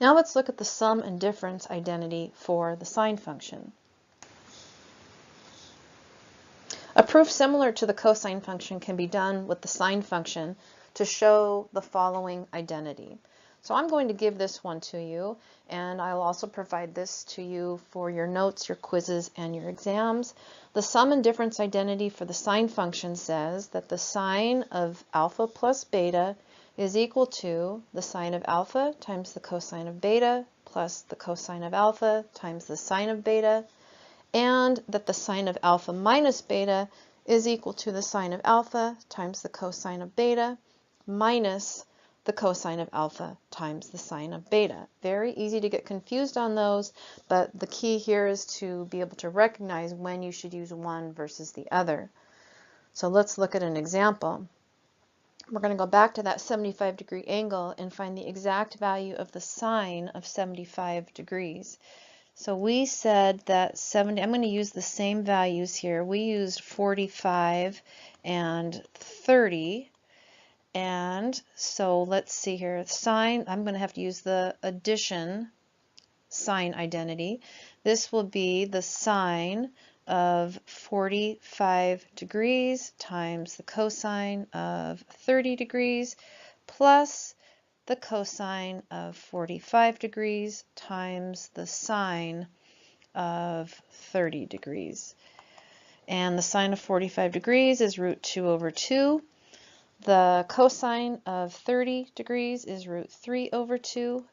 Now let's look at the sum and difference identity for the sine function. A proof similar to the cosine function can be done with the sine function to show the following identity. So I'm going to give this one to you, and I'll also provide this to you for your notes, your quizzes, and your exams. The sum and difference identity for the sine function says that the sine of alpha plus beta is equal to the sine of alpha times the cosine of beta plus the cosine of alpha times the sine of beta, and that the sine of alpha minus beta is equal to the sine of alpha times the cosine of beta minus the cosine of alpha times the sine of beta. Very easy to get confused on those, but the key here is to be able to recognize when you should use one versus the other. So let's look at an example. We're going to go back to that 75-degree angle and find the exact value of the sine of 75 degrees. So we said that 70, I'm going to use the same values here. We used 45 and 30. And so let's see here, sine, I'm going to have to use the addition sine identity. This will be the sine of 45 degrees times the cosine of 30 degrees plus the cosine of 45 degrees times the sine of 30 degrees. And the sine of 45 degrees is root 2 over 2. The cosine of 30 degrees is root 3 over 2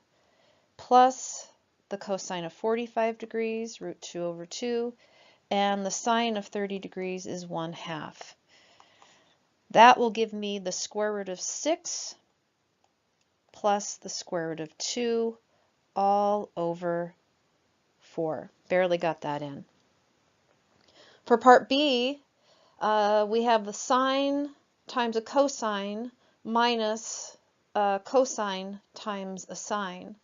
plus the cosine of 45 degrees, root 2 over 2, and the sine of 30 degrees is 1/2. That will give me the square root of 6 plus the square root of 2 all over 4. Barely got that in. For part B, we have the sine times a cosine minus a cosine times a sine.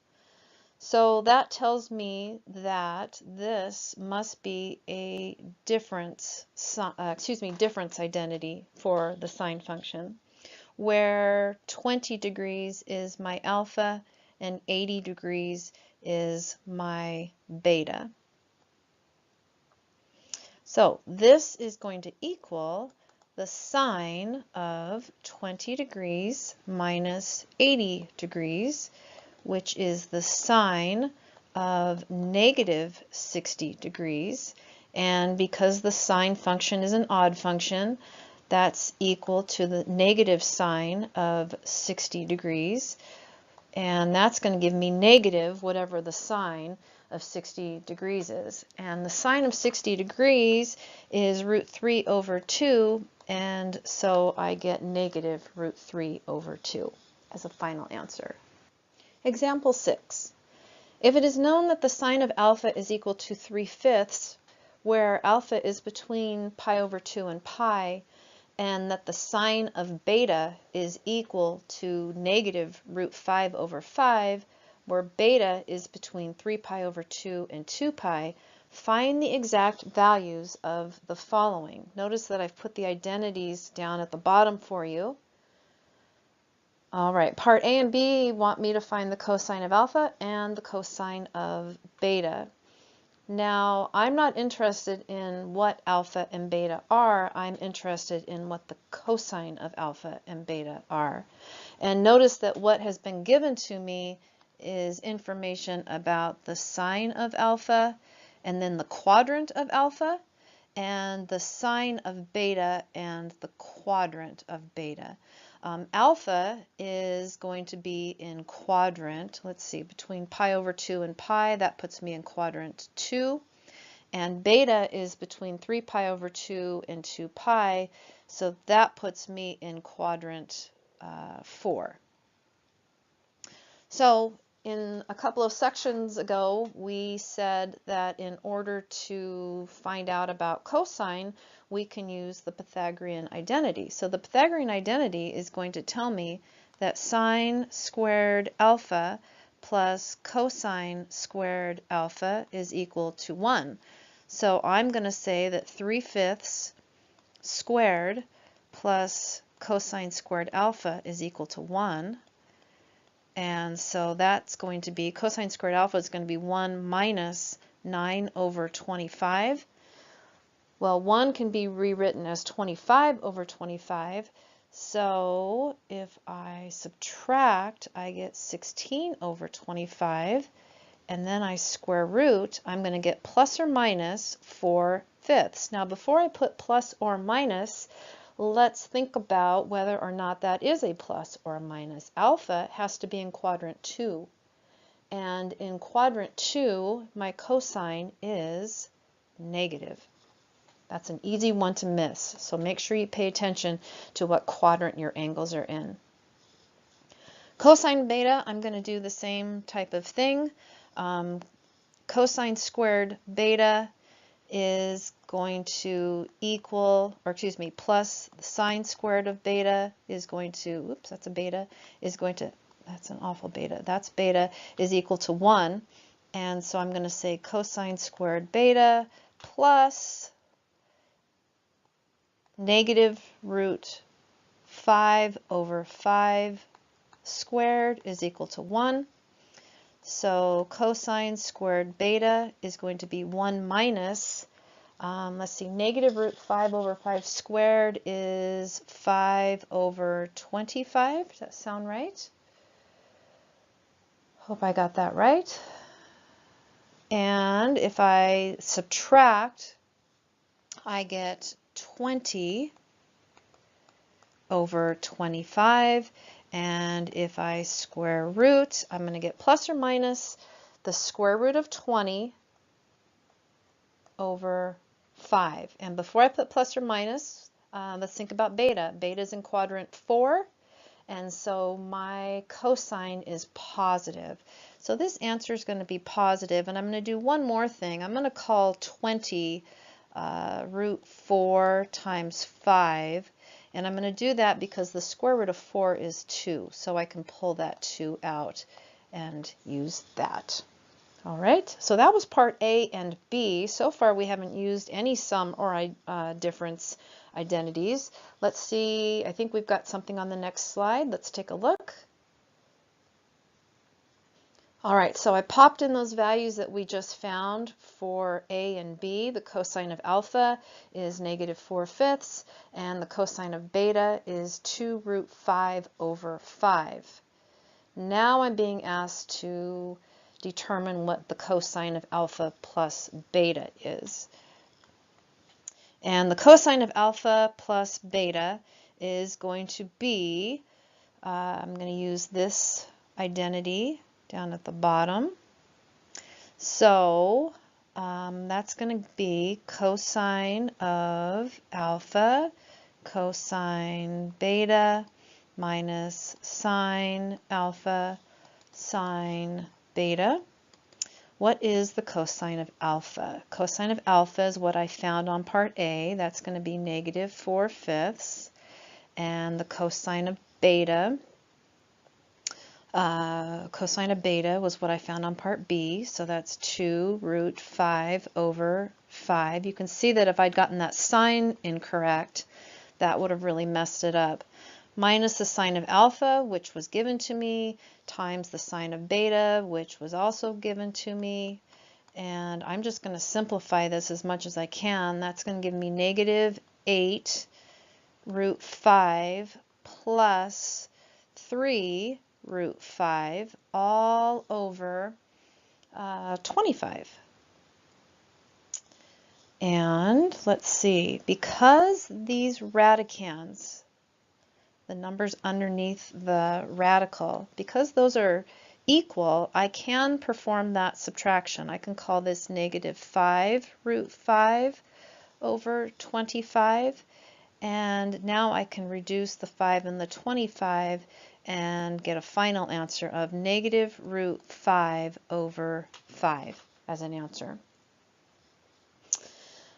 So that tells me that this must be a difference identity for the sine function, where 20 degrees is my alpha and 80 degrees is my beta. So this is going to equal the sine of 20 degrees minus 80 degrees, which is the sine of negative 60 degrees. And because the sine function is an odd function, that's equal to the negative sine of 60 degrees. And that's going to give me negative whatever the sine of 60 degrees is. And the sine of 60 degrees is root 3 over 2, and so I get negative root 3 over 2 as a final answer. Example 6. If it is known that the sine of alpha is equal to 3/5, where alpha is between pi over 2 and pi, and that the sine of beta is equal to negative root 5 over 5, where beta is between 3 pi over 2 and 2 pi, find the exact values of the following. Notice that I've put the identities down at the bottom for you. All right, part A and B want me to find the cosine of alpha and the cosine of beta. Now, I'm not interested in what alpha and beta are. I'm interested in what the cosine of alpha and beta are. And notice that what has been given to me is information about the sine of alpha, and then the quadrant of alpha, and the sine of beta and the quadrant of beta. Alpha is going to be in quadrant, let's see, between pi over 2 and pi, that puts me in quadrant 2. And beta is between 3 pi over 2 and 2 pi, so that puts me in quadrant 4. So in a couple of sections ago, we said that in order to find out about cosine, we can use the Pythagorean identity. So the Pythagorean identity is going to tell me that sine squared alpha plus cosine squared alpha is equal to 1. So I'm going to say that 3/5 squared plus cosine squared alpha is equal to 1. And so that's going to be, cosine squared alpha is going to be 1 minus 9 over 25. Well, 1 can be rewritten as 25 over 25. So if I subtract, I get 16 over 25. And then I square root, I'm going to get plus or minus 4/5. Now, before I put plus or minus, let's think about whether or not that is a plus or a minus. Alpha has to be in quadrant 2. And in quadrant 2, my cosine is negative. That's an easy one to miss. So make sure you pay attention to what quadrant your angles are in. Cosine beta, I'm going to do the same type of thing. Cosine squared beta is going to equal, or excuse me, plus the sine squared of beta is going to, oops, that's a beta, is going to, that's an awful beta, that's beta is equal to 1. And so I'm going to say cosine squared beta plus negative root 5 over 5 squared is equal to 1. So cosine squared beta is going to be 1 minus, let's see, negative root 5 over 5 squared is 5 over 25. Does that sound right? Hope I got that right. And if I subtract, I get 20 over 25. And if I square root, I'm going to get plus or minus the square root of 20 over 5. And before I put plus or minus, let's think about beta. Beta is in quadrant 4, and so my cosine is positive. So this answer is going to be positive, and I'm going to do one more thing. I'm going to call 20 root 4 times 5. And I'm going to do that because the square root of 4 is 2, so I can pull that 2 out and use that. All right, so that was part A and B. So far we haven't used any sum or difference identities. Let's see, I think we've got something on the next slide. Let's take a look. All right, so I popped in those values that we just found for A and B. The cosine of alpha is negative 4/5, and the cosine of beta is 2 root 5 over 5. Now I'm being asked to determine what the cosine of alpha plus beta is. And the cosine of alpha plus beta is going to be, I'm going to use this identity down at the bottom. So that's going to be cosine of alpha cosine beta minus sine alpha sine beta. What is the cosine of alpha? Cosine of alpha is what I found on part A. That's going to be negative 4/5. And the cosine of beta, was what I found on part B, so that's 2 root 5 over 5. You can see that if I'd gotten that sign incorrect, that would have really messed it up. Minus the sine of alpha, which was given to me, times the sine of beta, which was also given to me. And I'm just going to simplify this as much as I can. That's going to give me negative 8 root 5 plus 3 root 5 all over 25. And let's see, because these radicands, the numbers underneath the radical, because those are equal, I can perform that subtraction. I can call this negative 5 root 5 over 25. And now I can reduce the 5 and the 25 and get a final answer of negative root 5 over 5 as an answer.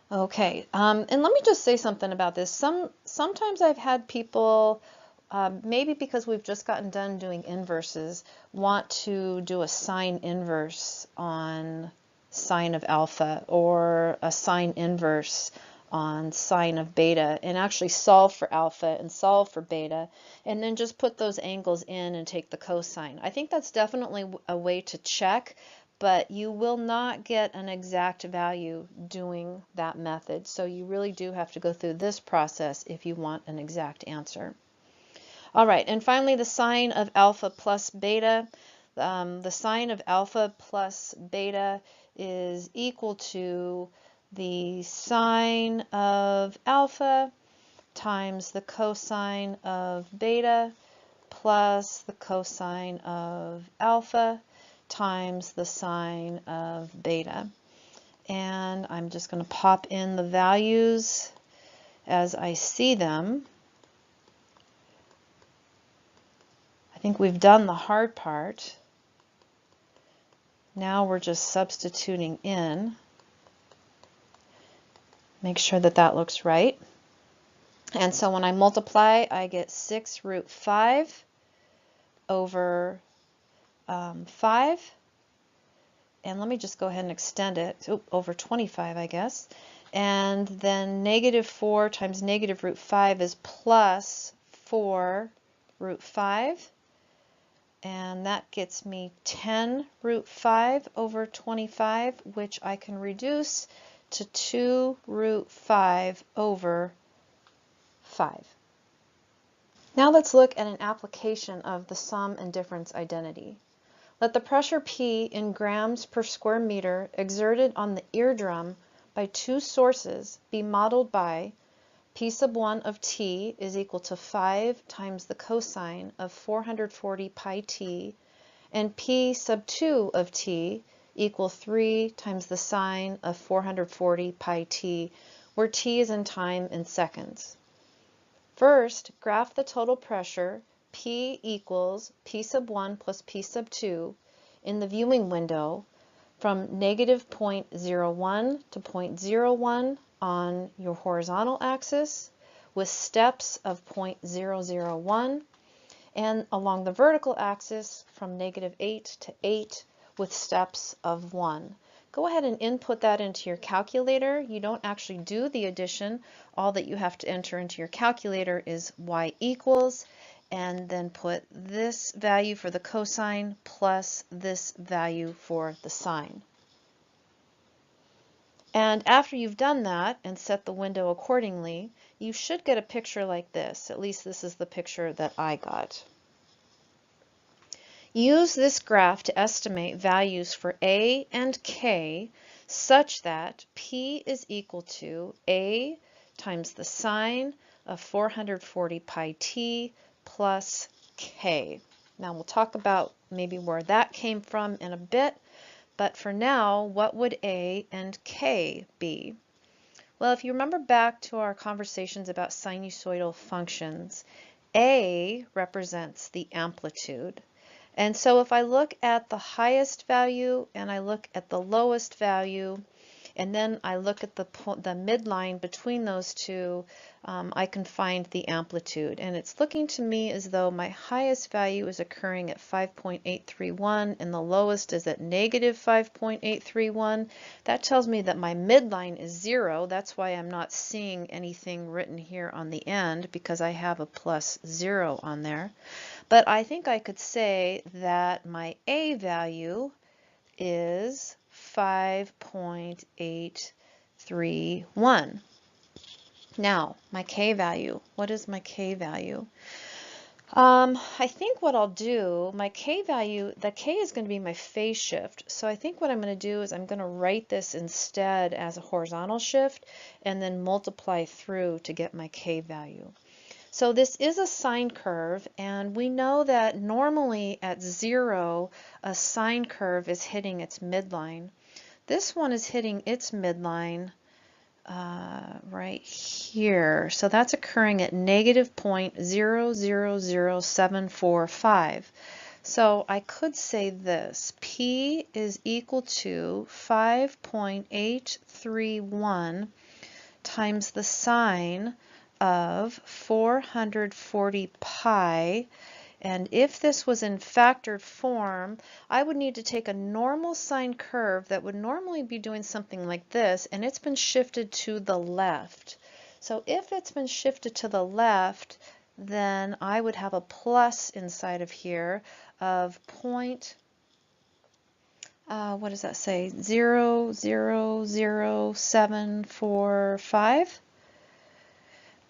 Okay, and let me just say something about this. Sometimes I've had people, maybe because we've just gotten done doing inverses, want to do a sine inverse on sine of alpha or a sine inverse on sine of beta and actually solve for alpha and solve for beta, and then just put those angles in and take the cosine. I think that's definitely a way to check, but you will not get an exact value doing that method. So you really do have to go through this process if you want an exact answer. All right, and finally the sine of alpha plus beta. The sine of alpha plus beta is equal to the sine of alpha times the cosine of beta plus the cosine of alpha times the sine of beta. And I'm just going to pop in the values as I see them. I think we've done the hard part. Now we're just substituting in. Make sure that that looks right. And so when I multiply, I get 6 root 5 over 5. And let me just go ahead and extend it, over 25, I guess. And then negative 4 times negative root 5 is plus 4 root 5. And that gets me 10 root 5 over 25, which I can reduce to 2 root 5 over 5. Now let's look at an application of the sum and difference identity. Let the pressure P in grams per square meter exerted on the eardrum by two sources be modeled by P sub 1 of t is equal to 5 times the cosine of 440 pi t, and P sub 2 of t equal 3 times the sine of 440 pi t, where t is in time in seconds. First, graph the total pressure P equals P sub 1 plus P sub 2 in the viewing window from negative 0.01 to 0.01 on your horizontal axis with steps of 0.001, and along the vertical axis from negative 8 to 8 with steps of 1. Go ahead and input that into your calculator. You don't actually do the addition. All that you have to enter into your calculator is y equals, and then put this value for the cosine plus this value for the sine. And after you've done that and set the window accordingly, you should get a picture like this. At least this is the picture that I got. Use this graph to estimate values for A and K such that P is equal to A times the sine of 440 pi t plus K. Now we'll talk about maybe where that came from in a bit, but for now, what would A and K be? Well, if you remember back to our conversations about sinusoidal functions, A represents the amplitude. And so if I look at the highest value and I look at the lowest value, and then I look at the midline between those two, I can find the amplitude. And it's looking to me as though my highest value is occurring at 5.831 and the lowest is at negative 5.831. That tells me that my midline is 0. That's why I'm not seeing anything written here on the end, because I have a plus 0 on there. But I think I could say that my A value is 5.831. Now, my K value. What is my K value? I think what I'll do, my K value, the K is going to be my phase shift. So I think what I'm going to do is I'm going to write this instead as a horizontal shift and then multiply through to get my K value. So this is a sine curve, and we know that normally at 0, a sine curve is hitting its midline. This one is hitting its midline right here. So that's occurring at negative 0.000745. So I could say this, P is equal to 5.831 times the sine of 440 pi, And if this was in factored form, I would need to take a normal sine curve that would normally be doing something like this, and it's been shifted to the left. So if it's been shifted to the left, then I would have a plus inside of here of what does that say? 0.00745.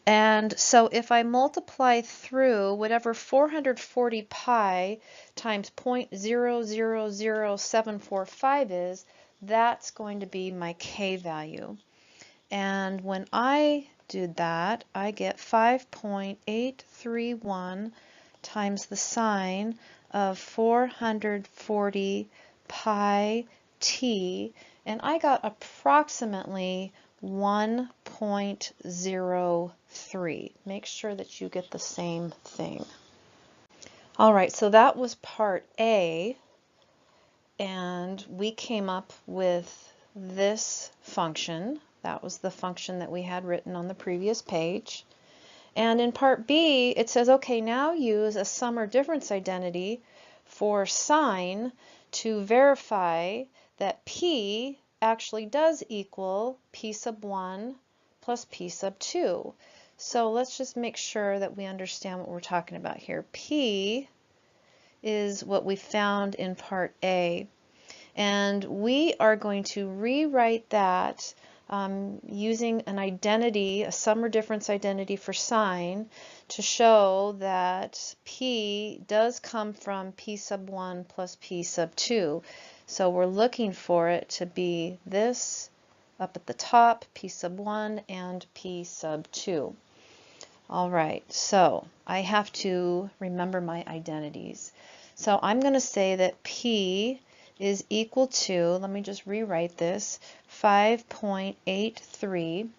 And so if I multiply through whatever 440 pi times 0.000745 is, that's going to be my k value. And when I did that, I get 5.831 times the sine of 440 pi t, and I got approximately 1.03. Make sure that you get the same thing. All right, so that was part A, and we came up with this function. That was the function that we had written on the previous page. And in part B, it says, okay, now use a sum or difference identity for sine to verify that P actually does equal P sub 1 plus P sub 2. So let's just make sure that we understand what we're talking about here. P is what we found in part A. And we are going to rewrite that using an identity, a sum or difference identity for sine, to show that P does come from P sub 1 plus P sub 2. So we're looking for it to be this up at the top, P sub 1 and P sub 2. All right, so I have to remember my identities. So I'm going to say that P is equal to, let me just rewrite this, 5.83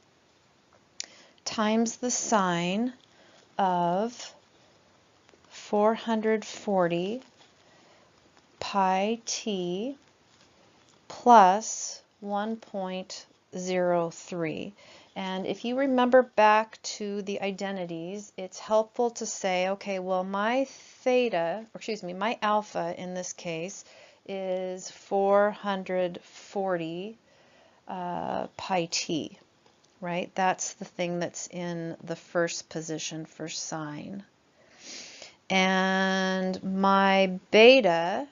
times the sine of 440 pi t plus 1.03. And if you remember back to the identities, it's helpful to say, okay, well, my theta, or excuse me, my alpha in this case is 440 pi t, right? That's the thing that's in the first position for sine. And my beta,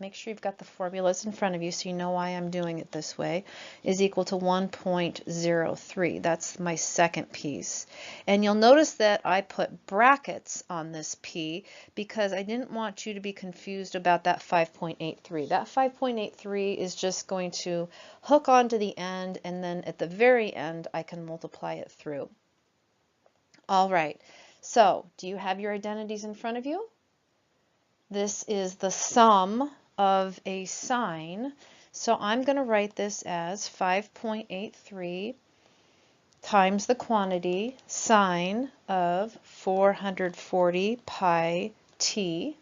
make sure you've got the formulas in front of you so you know why I'm doing it this way, is equal to 1.03. That's my second piece. And you'll notice that I put brackets on this P because I didn't want you to be confused about that 5.83. That 5.83 is just going to hook onto the end, and then at the very end I can multiply it through. All right, so do you have your identities in front of you? This is the sum of a sine, so I'm going to write this as 5.83 times the quantity sine of 440 pi t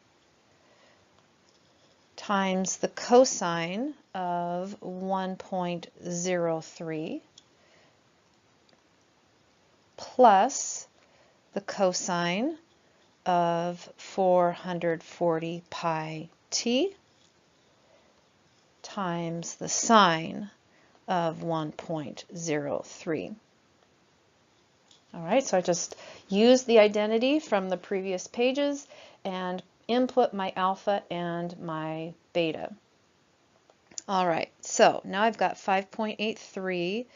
times the cosine of 1.03 plus the cosine of 440 pi t times the sine of 1.03. All right, so I just use the identity from the previous pages and input my alpha and my beta. All right, so now I've got 5.83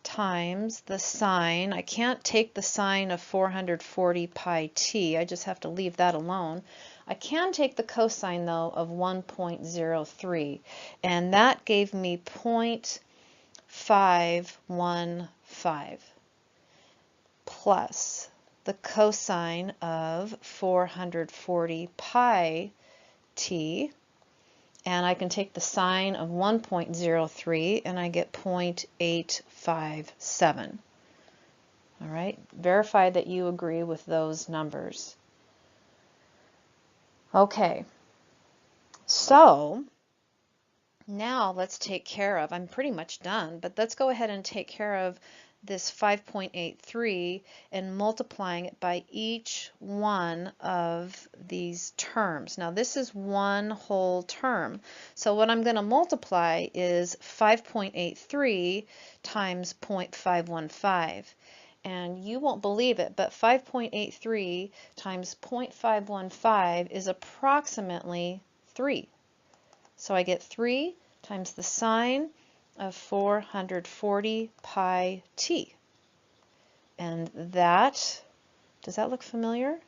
times the sine. I can't take the sine of 440 pi t. I just have to leave that alone. I can take the cosine, though, of 1.03, and that gave me 0.515 plus the cosine of 440 pi t, and I can take the sine of 1.03 and I get 0.857. All right, verify that you agree with those numbers. Okay, so now let's take care of, I'm pretty much done, but let's go ahead and take care of this 5.83 and multiplying it by each one of these terms. Now this is one whole term, so what I'm going to multiply is 5.83 times 0.515. And you won't believe it, but 5.83 times 0.515 is approximately 3. So I get 3 times the sine of 440 pi t. And that, does that look familiar?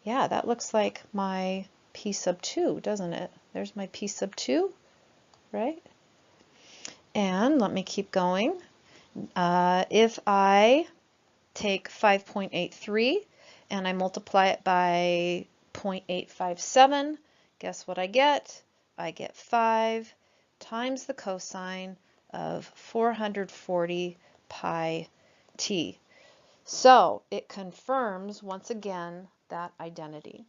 Yeah, that looks like my p sub 2, doesn't it? There's my p sub 2, right? And let me keep going. If I take 5.83 and I multiply it by 0.857, guess what I get? I get 5 times the cosine of 440 pi t. So it confirms once again that identity.